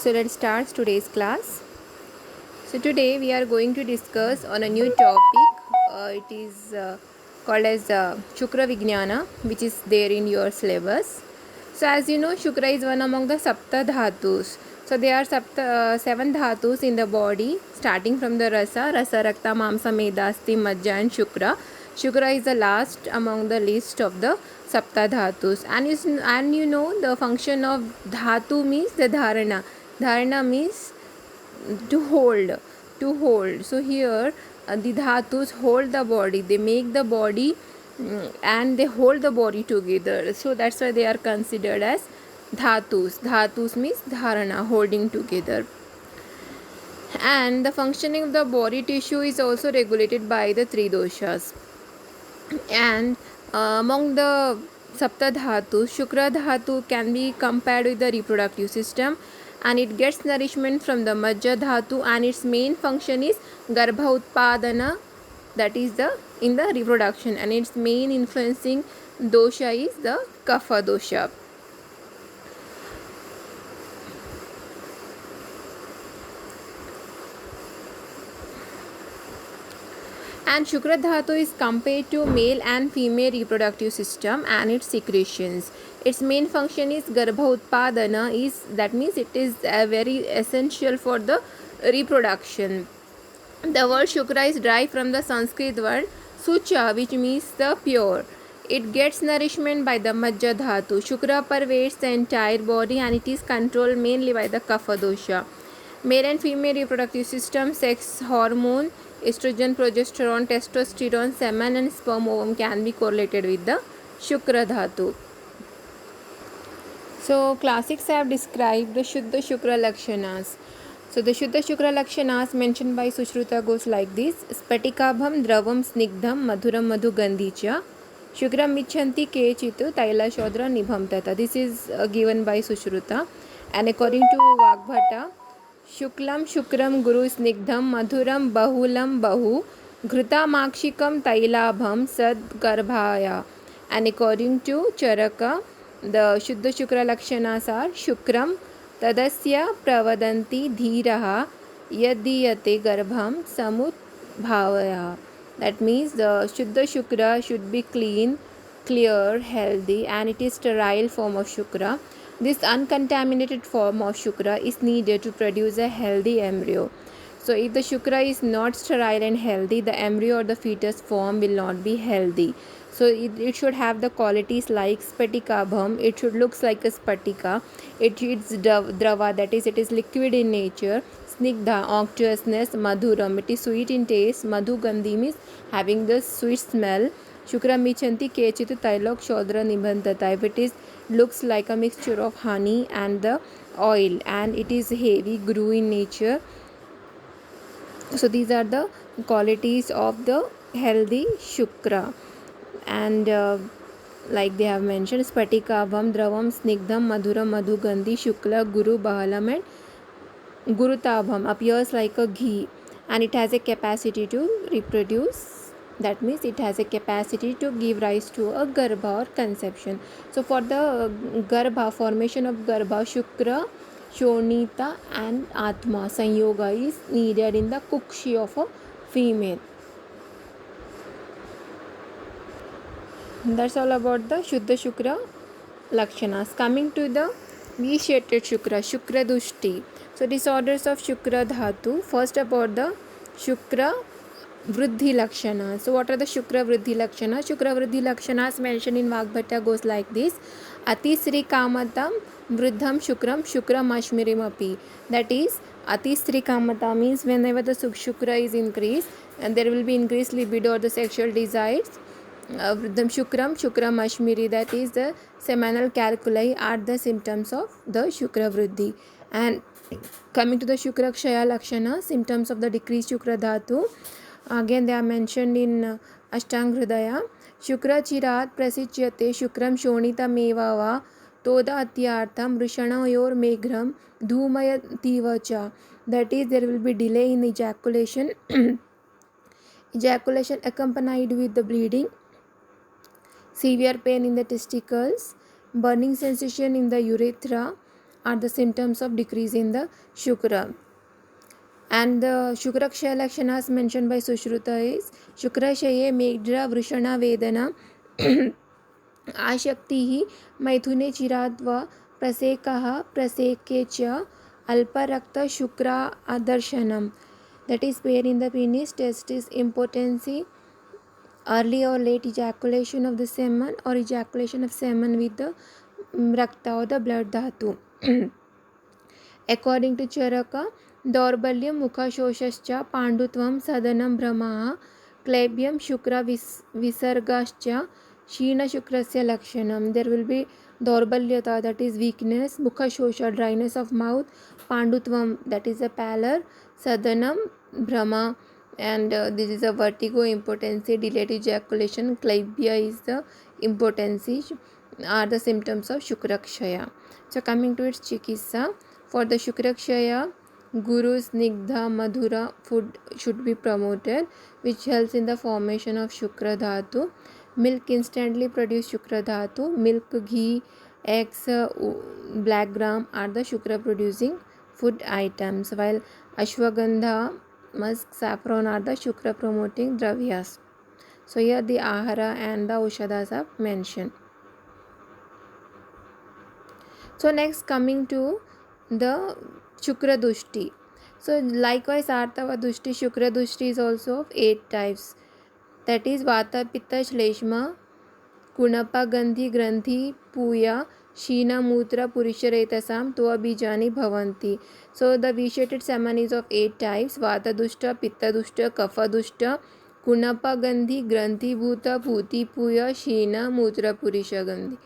So let's start today's class. So today we are going to discuss on a new topic. It is called as Shukra Vijnana, which is there in your syllabus. So as you know, Shukra is one among the Sapta Dhatus. So there are seven Dhatus in the body, starting from the Rasa, Rakta, Mamsa, Meda, Asti, Majja and Shukra. Shukra is the last among the list of the Sapta Dhatus. And you know the function of Dhatu means the Dharana. Dharana means to hold. So here the dhatus hold the body, they make the body and they hold the body together, so that's why they are considered as dhatus means dharana, holding together. And the functioning of the body tissue is also regulated by the three doshas. And among the sapta dhatu, shukra dhatu can be compared with the reproductive system, and it gets nourishment from the majja dhatu, and its main function is garbha utpadana, that is the in the reproduction, and its main influencing dosha is the kapha dosha. And Shukra Dhatu is compared to male and female reproductive system and its secretions. Its main function is Garbha Utpadana, that means it is very essential for the reproduction. The word Shukra is derived from the Sanskrit word Sucha, which means the pure. It gets nourishment by the Majja Dhatu. Shukra pervades the entire body and it is controlled mainly by the Kapha dosha. Male and female reproductive system, sex hormone, estrogen, progesterone, testosterone, semen and sperm ovum can be correlated with the Shukra Dhatu. So classics have described the Shuddha Shukra Lakshanas. So the Shuddha Shukra Lakshanas mentioned by Sushruta goes like this: Spatikabham dravam snigdham madhuram madhu gandhicha Shukram michanti kechitu taila shodra nibham tata. This is given by Sushruta. And according to Vagbhata, Shuklam Shukram Guru Snigdham Madhuram Bahulam Bahu Ghruta Makshikam Tailabham Sad Garbhaya. And according to Charaka, the Shuddha Shukra Lakshanas are Shukram Tadasya Pravadanti Dhiraha Yadiyate Garbham Samut Bhavaya. That means the Shuddha Shukra should be clean, clear, healthy, and it is sterile form of Shukra. This uncontaminated form of Shukra is needed to produce a healthy embryo. So if the Shukra is not sterile and healthy, the embryo or the fetus form will not be healthy. So it should have the qualities like spatikabham. It should looks like a spatika. It is drava, that is it is liquid in nature. Snigdha, unctuousness. Madhuram, it is sweet in taste. Madhu gandhi means having the sweet smell. Shukra michanti kechitu tailok shodra nibhantata. If it is looks like a mixture of honey and the oil, and it is heavy, grew in nature. So these are the qualities of the healthy Shukra. And like they have mentioned, Spatikabham dravam snigdham madhuram madhu gandhi shukla guru bahalam and gurutabham appears like a ghee, and it has a capacity to reproduce. That means it has a capacity to give rise to a garbha or conception. So for the garbha, formation of garbha, Shukra, Shonita and Atma Sanyoga is needed in the kukshi of a female. That's all about the Shuddha Shukra Lakshanas. Coming to the vitiated Shukra, Shukra Dushti. So disorders of Shukra Dhatu. First about the Shukra Vriddhi Lakshana. So what are the Shukra Vriddhi Lakshana? Shukra Vriddhi Lakshanas mentioned in Vagbhata goes like this: Atisri Kamatam Vriddham Shukram Shukram Ashmirim Api. That is, Atisri Kamata means whenever the Shukra is increased, and there will be increased libido or the sexual desires. Vriddham Shukram Shukram Ashmiri, that is the seminal calculi are the symptoms of the Shukra Vriddhi. And coming to the Shukra Kshaya Lakshana, symptoms of the decreased Shukra Dhatu. Again they are mentioned in Ashtang Hridaya. Shukra Chirat Prasichyate Shukram Shonita Mevava Toda Atyartham Rishanayor Meghram Dhumaya. That is, there will be delay in ejaculation, ejaculation accompanied with the bleeding, severe pain in the testicles, burning sensation in the urethra, are the symptoms of decrease in the Shukra. And the Shukrakshaya Lakshanas mentioned by Sushruta is Shukrashaye Megdra Vrishana Vedana आशक्तिः मैथुने चिराद्वा प्रसेकः प्रसेके च अल्परक्तशुक्रा आदर्शनम. That is where in the penis testis impotency, early or late ejaculation of the semen or ejaculation of semen with the rakta or the blood dhatu. According to Charaka, दौर्बल्यं मुखशोषश्च पाण्डुत्वं सदनं भ्रमः क्लैब्यं शुक्र विसर्गाश्च क्षीणशुक्रस्य लक्षणं. There will be दौर्बल्यता, that is weakness, mukhashosha, dryness of mouth, pandutvam, that is a pallor, sadanam, bhrama, and this is a vertigo, impotency, delayed ejaculation, clybia is the impotency, are the symptoms of Shukrakshaya. So coming to its chikitsa, for the Shukrakshaya, Guru Snigdha Madhura food should be promoted, which helps in the formation of Shukra Dhatu. Milk instantly produce Shukra Dhatu. Milk, ghee, eggs, black gram are the Shukra producing food items, while Ashwagandha, musk, saffron are the Shukra promoting dravyas. So here the ahara and the aushadas are mentioned. So next coming to the Shukra Dushti. So likewise Artava Dushti, Shukra Dushti is also of 8 types. That is Vata, Pitta, Shleshma, Kunapa, Gandhi, Granthi, Puya, Sheena, Mutra, Purisharetasam, Tua Bijani, Bhavanti. So the vitiated semen is of 8 types. Vata Dushta, Pitta Dushta, Kapha Dushta, Kunapa, Gandhi, Granthi, Bhuta, Puti, Puya, Sheena, Mutra, Purisha, Gandhi.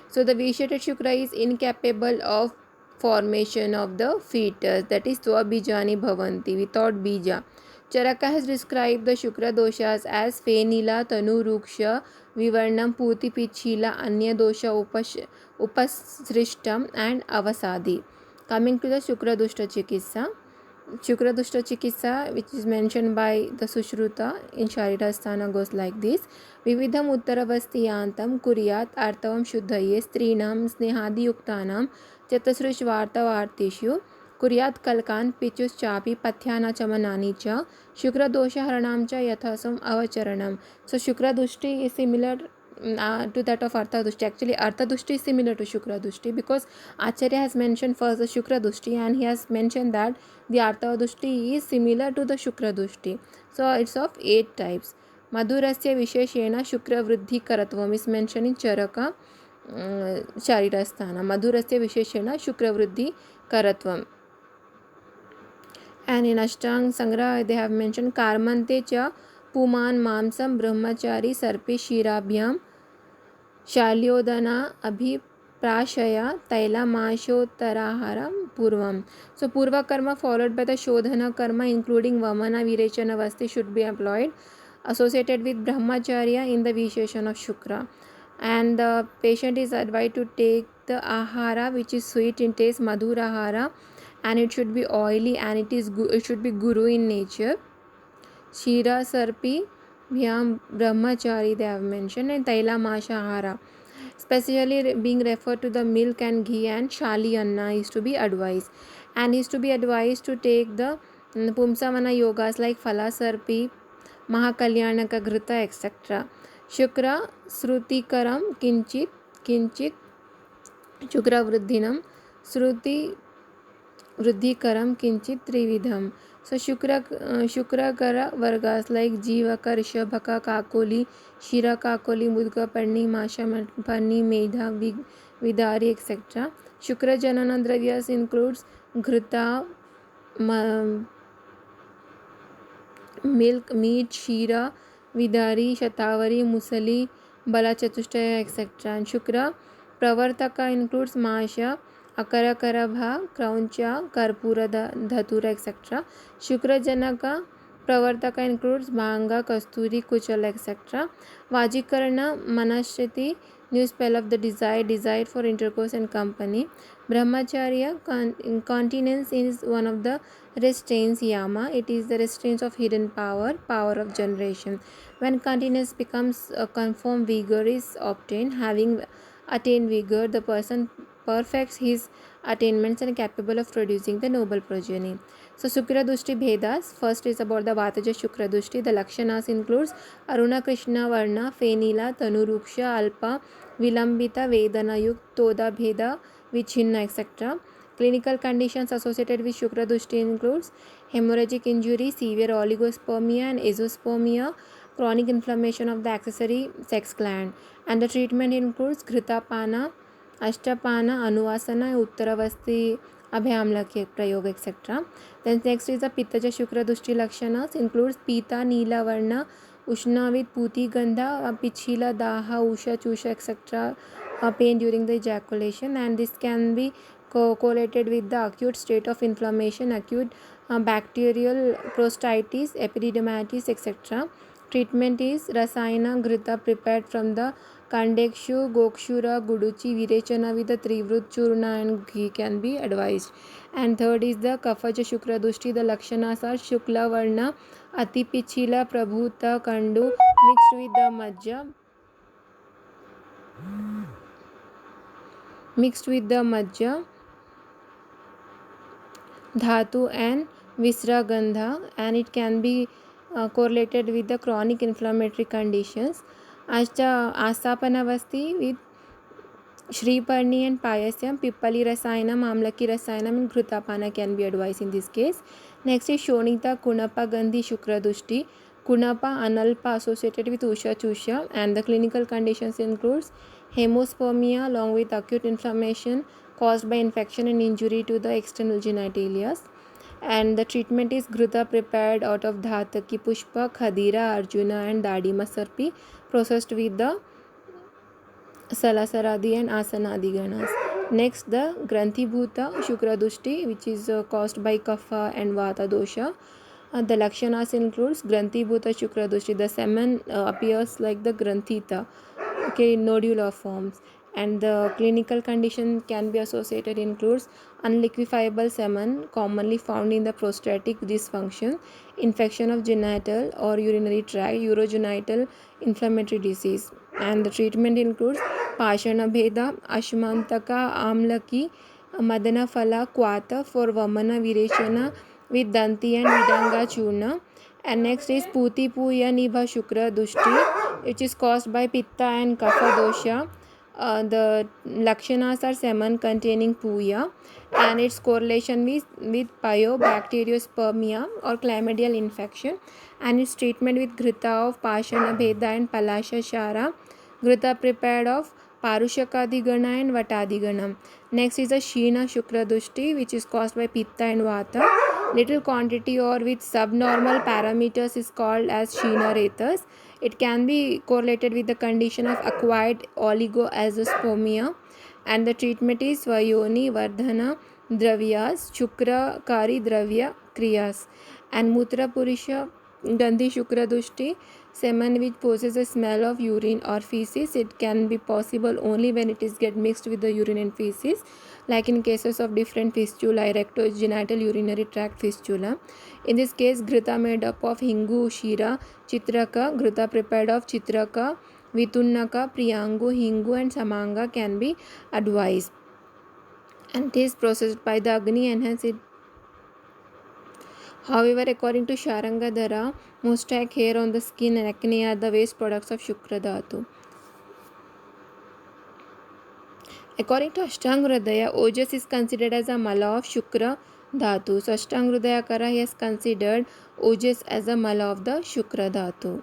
So the vitiated Shukra is incapable of formation of the fetus, that is Swabijani Bhavanti, without bija. Charaka has described the Shukra doshas as Fenila, Tanu, Ruksha, Vivarnam, Puti, Pichila, Anya dosha, Upasrishtam and Avasadi. Coming to the Shukra Dushta Chikitsa. Shukra Dushta Chikitsa, which is mentioned by the Sushruta in Sharirasthana, goes like this. Vividham Uttaravasthiyantam Kuryat Artavam Shuddhaye Strinam Snehadiyuktanam चतसृष्वार्तवार्तिषु कुर्यात् कलकान् पिचुश्चापि पथ्याना चमनानि च शुक्रदोषहरणं च यथासम अवचरणम. So Shukra-dushti is similar to that of Artha-dushti. Actually, Artha-dushti is similar to Shukra-dushti because Acharya has mentioned first the Shukra-dushti and he has mentioned that the Artha-dushti is similar to the Shukra-dushti. So it's of 8 types. Madhurasya Visheshena Shukra-vruddhi Karatvam is mentioned in Charaka Sharirasthana. Madhurasya Visheshena Shukravruddhi Karatvam. And in Ashtang Sangraha they have mentioned Karmante cha Puman Mamsam Brahmachari Sarpe Shirabhyam Shalyodana Abhi Prashaya Taila Mashottaraharam Purvam. So Purva Karma followed by the Shodhana Karma including Vamana Virechana Vasti should be employed associated with Brahmacharya in the Visheshan of Shukra. And the patient is advised to take the ahara which is sweet in taste, madhur ahara, and it should be oily and it should be guru in nature. Shira Sarpi Vyam Brahmachari they have mentioned, and Taila Masha ahara, especially being referred to the milk and ghee and shali anna is to be advised, and is to be advised to take the Pumsamana yogas like Phala Sarpi, Mahakalyanaka Ghrita etc. Shukra Srutikaram Kinchit Shukra Vruddhinam Sruti Vruddhikaram Kinchit Trividham. So Shukrakara Vargas like Jivaka, Rishabhaka, Kakoli, Shira Kakoli, Mudga Parni, Masha Parni, Medha, Vidari etc. Shukra Janana Dravyas includes Ghrita, milk, meat, Shira, Vidari, Shatavari, Musali, Bala Chatushtaya, etc. And Shukra Pravartaka includes Masha, Akara Karabha, Krauncha, Karpura, Dhatura, etc. Shukra Janaka Pravartaka includes Bhanga, Kasturi, Kuchal, etc. Vajikarana, Manashriti, new spell of the desire for intercourse and company. Brahmacharya, continence is one of the restraints yama. It is the restraints of hidden power of generation. When continence becomes a conformed vigor is obtained, having attained vigor, the person perfects his attainments and capable of producing the noble progeny. So Shukra Dushti Bhedas. First is about the Vataja Shukra Dushti. The Lakshanas includes Aruna Krishna Varna, Fenila, Tanuruksha, Alpa, Vilambita, Vedana Yuk, Toda Bheda, Vichinna, etc. Clinical conditions associated with Shukra Dushti includes hemorrhagic injury, severe oligospermia and azoospermia, chronic inflammation of the accessory sex gland. And the treatment includes Ghrita-pana, Ashtapana, Anuvasana, Uttaravasti, Abhyamla Prayog, etc. Then next is the Pittaja Shukra Dushti Lakshanas includes Pita, Neela Varna, Ushna with Puti Gandha, Pichila, Daha, Usha, Chusha, etc. Pain during the ejaculation, and this can be correlated with the acute state of inflammation, acute bacterial prostatitis, epididymitis, etc. Treatment is Rasayana Ghrita prepared from the Kandekshu, Gokshura, Guduchi, Virechana with the Trivrut Churna and ghee can be advised. And third is the Kafaja Shukra Dushti. The Lakshanas are Shukla Varna, Ati Pichila, Prabhuta, Kandu mixed with the Majja, Dhatu and Visragandha, and it can be correlated with the chronic inflammatory conditions. Asapanavasti with Shriparni and Payasyam, Pippali Rasayanam, Amlaki Rasayanam and Ghrutapana can be advised in this case. Next is Shonita Kunapa Gandhi Shukra Dushti. Kunapa Analpa associated with Usha Chusha, and the clinical conditions includes hemospermia along with acute inflammation caused by infection and injury to the external genitalia. And the treatment is Ghruta prepared out of Dhataki Pushpa, Khadira, Arjuna and Dadima Sarpi processed with the Salasaradi and Asanadi Ganas. Next, the Granthi Bhuta Shukra Dushti, which is caused by Kapha and Vata dosha. The Lakshanas includes Granthi Bhuta Shukra Dushti. The semen appears like the Granthita, nodular forms. And the clinical condition can be associated includes unliquefiable semen commonly found in the prostatic dysfunction, infection of genital or urinary tract, urogenital inflammatory disease. And the treatment includes Pashana Bheda, Ashmantaka, Amlaki, Madana Phala, Kwata for Vamana Virechana with Danti and Vidanga Churna. And next is Puti Puya Nibha Shukra Dushti, which is caused by Pitta and Kapha dosha. The Lakshanas are semen containing Puya, and its correlation with pyobacteriospermia or chlamydial infection, and its treatment with Ghrita of Pashana Bheda and Palasha Shara, Ghrita prepared of Parushakadigana and Vatadigana. Next is the Sheena Shukra Dushti, which is caused by Pitta and Vata. Little quantity or with subnormal parameters is called as Sheena Rathas. It can be correlated with the condition of acquired oligoazoospermia, and the treatment is Vayoni Vardhana Dravyas, Shukra Kari Dravya Kriyas. And Mutra Purisha Gandhi Shukra Dushti, semen which possesses a smell of urine or feces. It can be possible only when it is get mixed with the urine and feces, like in cases of different fistula, rectogenital urinary tract fistula. In this case, Ghrita made up of Hingu, Shira, Chitraka, Ghrita prepared of Chitraka, Vitunnaka, Priyangu, Hingu and Samanga can be advised. And it is processed by the Agni and hence it. However, according to Sharangadhara, moustache, hair on the skin and acne are the waste products of Shukra Dhatu. According to Ashtanga-hridaya, Ojas is considered as a mala of Shukra Dhatu. So Ashtanga-hridayakara has considered Ojas as a mala of the Shukra Dhatu.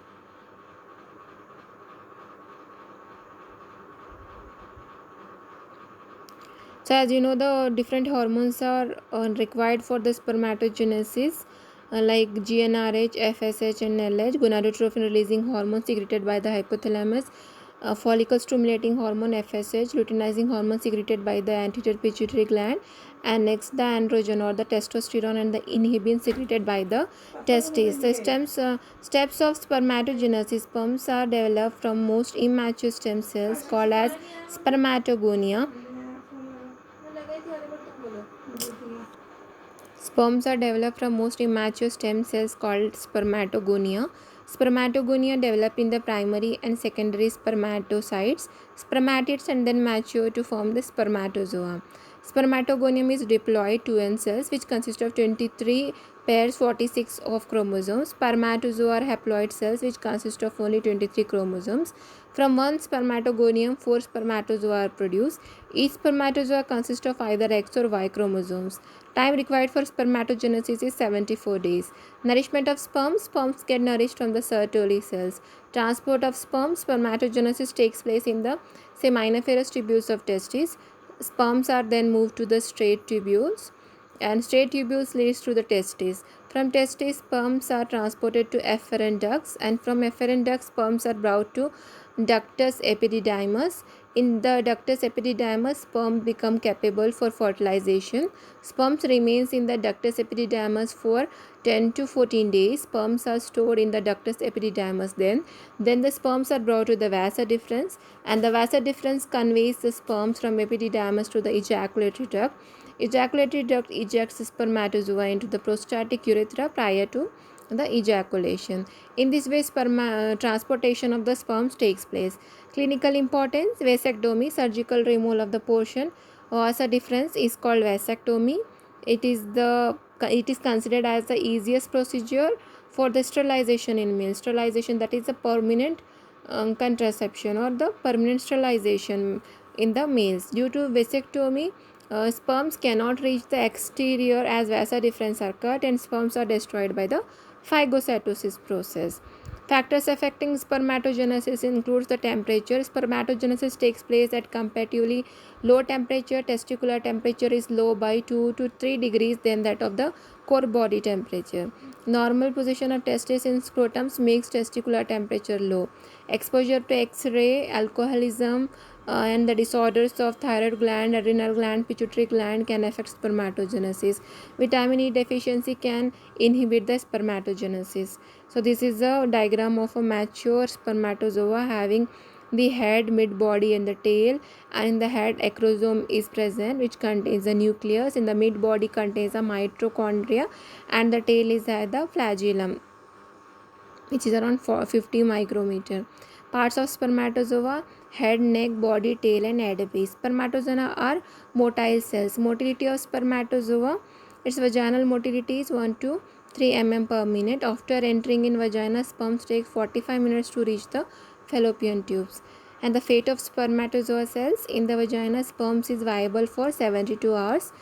So as you know, the different hormones are required for the spermatogenesis, like GnRH, FSH and LH, gonadotropin releasing hormone secreted by the hypothalamus, follicle stimulating hormone FSH, luteinizing hormone secreted by the anterior pituitary gland, and next the androgen or the testosterone and the inhibin secreted by the testes. The steps of spermatogenesis. Sperms are developed from most immature stem cells called as spermatogonia. Sperms are developed from most immature stem cells called spermatogonia. Spermatogonia develop in the primary and secondary spermatocytes, spermatids, and then mature to form the spermatozoa. Spermatogonium is diploid 2N cells which consist of 23 pairs 46 of chromosomes. Spermatozoa are haploid cells which consist of only 23 chromosomes. From one spermatogonium, 4 spermatozoa are produced. Each spermatozoa consists of either X or Y chromosomes. Time required for spermatogenesis is 74 days. Nourishment of sperm. Sperms get nourished from the Sertoli cells. Transport of sperm. Spermatogenesis takes place in the seminiferous tubules of testes. Sperms are then moved to the straight tubules, and straight tubules leads to the testes. From testes, sperms are transported to efferent ducts, and from efferent ducts, sperms are brought to ductus epididymis. In the ductus epididymis, sperm become capable for fertilization. Sperms remains in the ductus epididymis for 10 to 14 days. Sperms are stored in the ductus epididymis. Then the sperms are brought to the vasa deferens, and the vasa deferens conveys the sperms from epididymis to the ejaculatory duct. Ejaculatory duct ejects spermatozoa into the prostatic urethra prior to the ejaculation. In this way, transportation of the sperms takes place. Clinical importance: vasectomy, surgical removal of the portion vasa deferens is called vasectomy. It is considered as the easiest procedure for the sterilization in males. Sterilization, that is a permanent contraception or the permanent sterilization in the males. Due to vasectomy, sperms cannot reach the exterior as vasa deferens are cut and sperms are destroyed by the phagocytosis process. Factors affecting spermatogenesis includes the temperature. Spermatogenesis takes place at comparatively low temperature. Testicular temperature is low by 2 to 3 degrees than that of the core body temperature. Normal position of testes in scrotums makes testicular temperature low. Exposure to X-ray, alcoholism, and the disorders of thyroid gland, adrenal gland, pituitary gland can affect spermatogenesis. Vitamin E deficiency can inhibit the spermatogenesis. So this is a diagram of a mature spermatozoa having the head, mid-body and the tail, and in the head acrosome is present which contains the nucleus. In the mid-body contains a mitochondria, and the tail is at the flagellum which is around 50 micrometer. Parts of spermatozoa: head, neck, body, tail and apex. Spermatozoa are motile cells. Motility of spermatozoa: its vaginal motility is 1 to 3 mm per minute. After entering in vagina, sperms take 45 minutes to reach the fallopian tubes. And the fate of spermatozoa cells: in the vagina, sperms is viable for 72 hours.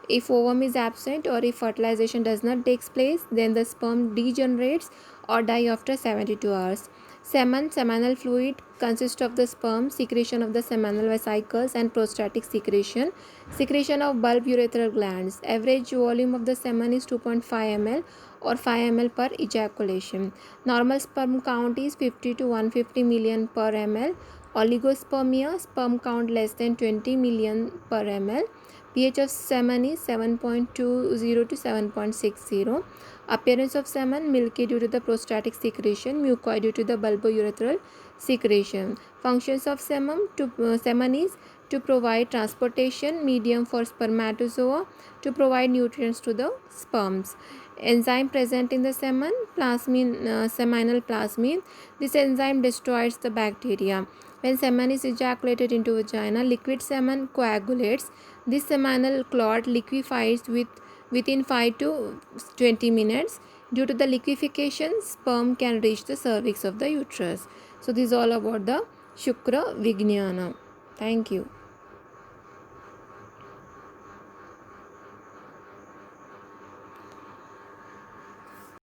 If ovum is absent or if fertilization does not take place, then the sperm degenerates or die after 72 hours. Semen, seminal fluid consists of the sperm, secretion of the seminal vesicles and prostatic secretion. Secretion of bulb urethral glands. Average volume of the semen is 2.5 ml or 5 ml per ejaculation. Normal sperm count is 50 to 150 million per ml. Oligospermia, sperm count less than 20 million per ml. pH of semen is 7.20 to 7.60. Appearance of semen: milky due to the prostatic secretion, mucoid due to the bulbourethral secretion. Functions of semen is to provide transportation medium for spermatozoa, to provide nutrients to the sperms. Enzyme present in the semen: plasmin, seminal plasmin. This enzyme destroys the bacteria. When semen is ejaculated into vagina, liquid semen coagulates. This seminal clot liquefies within 5 to 20 minutes. Due to the liquefaction, sperm can reach the cervix of the uterus. So this is all about the Shukra Vijnana. Thank you.